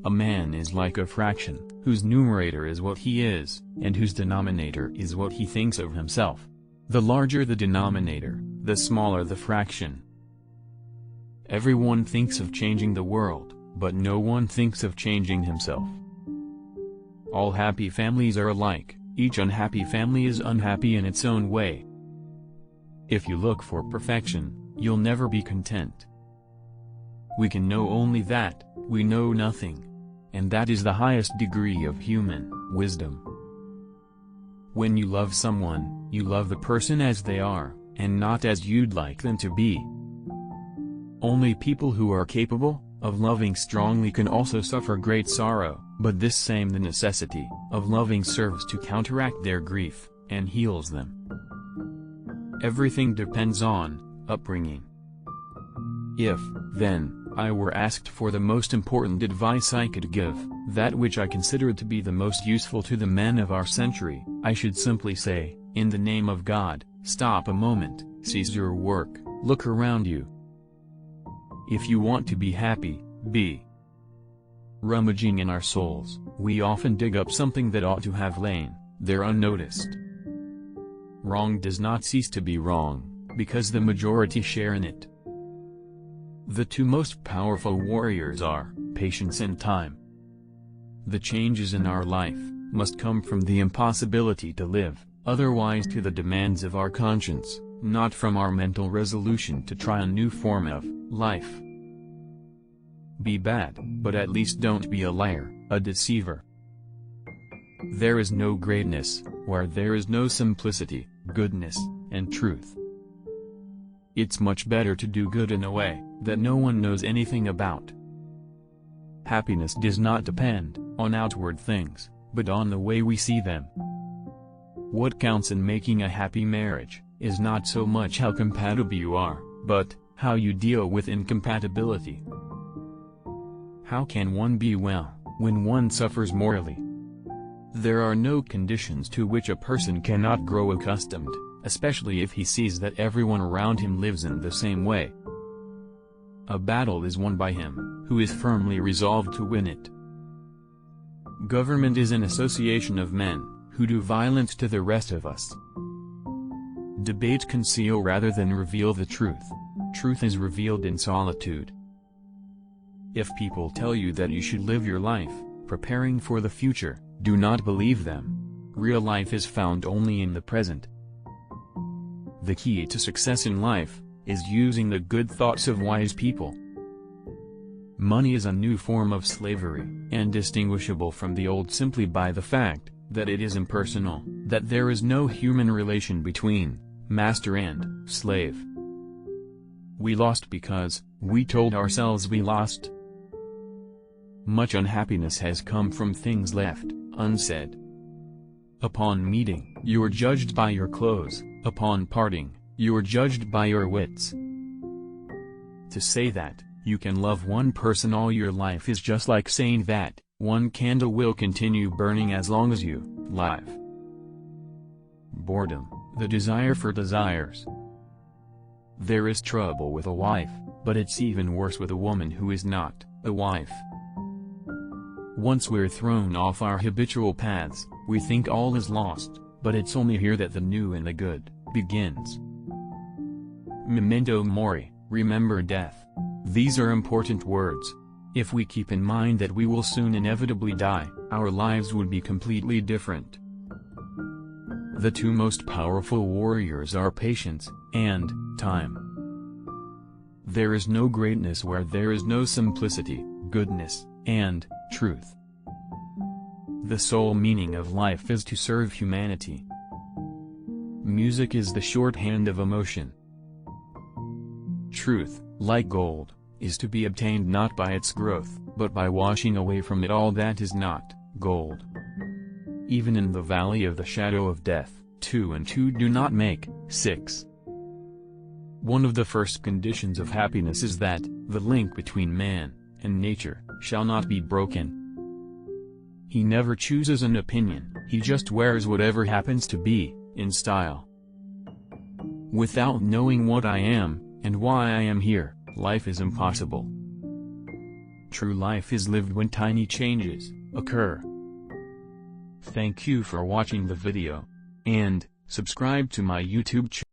A man is like a fraction, whose numerator is what he is, and whose denominator is what he thinks of himself. The larger the denominator, the smaller the fraction. Everyone thinks of changing the world, but no one thinks of changing himself. All happy families are alike, each unhappy family is unhappy in its own way. If you look for perfection, you'll never be content. We can know only that, we know nothing. And that is the highest degree of human wisdom. When you love someone, you love the person as they are, and not as you'd like them to be. Only people who are capable of loving strongly can also suffer great sorrow, but this same the necessity of loving serves to counteract their grief, and heals them. Everything depends on upbringing. If, then, I were asked for the most important advice I could give, that which I consider to be the most useful to the men of our century, I should simply say, in the name of God, stop a moment, cease your work, look around you. If you want to be happy, be. Rummaging in our souls, we often dig up something that ought to have lain there unnoticed. Wrong does not cease to be wrong, because the majority share in it. The two most powerful warriors are patience and time. The changes in our life must come from the impossibility to live otherwise to the demands of our conscience, not from our mental resolution to try a new form of life. Be bad, but at least don't be a liar, a deceiver. There is no greatness where there is no simplicity, goodness, and truth. It's much better to do good in a way that no one knows anything about. Happiness does not depend on outward things, but on the way we see them. What counts in making a happy marriage is not so much how compatible you are, but how you deal with incompatibility. How can one be well when one suffers morally? There are no conditions to which a person cannot grow accustomed, especially if he sees that everyone around him lives in the same way. A battle is won by him who is firmly resolved to win it. Government is an association of men who do violence to the rest of us. Debates conceal rather than reveal the truth. Truth is revealed in solitude. If people tell you that you should live your life preparing for the future, do not believe them. Real life is found only in the present. The key to success in life is using the good thoughts of wise people. Money is a new form of slavery, and distinguishable from the old simply by the fact that it is impersonal, that there is no human relation between master and slave. We lost because we told ourselves we lost. Much unhappiness has come from things left unsaid. Upon meeting, you are judged by your clothes. Upon parting, you are judged by your wits. To say that you can love one person all your life is just like saying that one candle will continue burning as long as you live. Boredom, the desire for desires. There is trouble with a wife, but it's even worse with a woman who is not a wife. Once we're thrown off our habitual paths, we think all is lost, but it's only here that the new and the good begins. Memento mori, remember death. These are important words. If we keep in mind that we will soon inevitably die, our lives would be completely different. The two most powerful warriors are patience and time. There is no greatness where there is no simplicity, goodness, and truth. The sole meaning of life is to serve humanity. Music is the shorthand of emotion. Truth, like gold, is to be obtained not by its growth, but by washing away from it all that is not gold. Even in the valley of the shadow of death, 2 and 2 do not make 6. One of the first conditions of happiness is that the link between man and nature shall not be broken. He never chooses an opinion, he just wears whatever happens to be, in style. Without knowing what I am, and why I am here, life is impossible. True life is lived when tiny changes occur. Thank you for watching the video. And subscribe to my YouTube channel.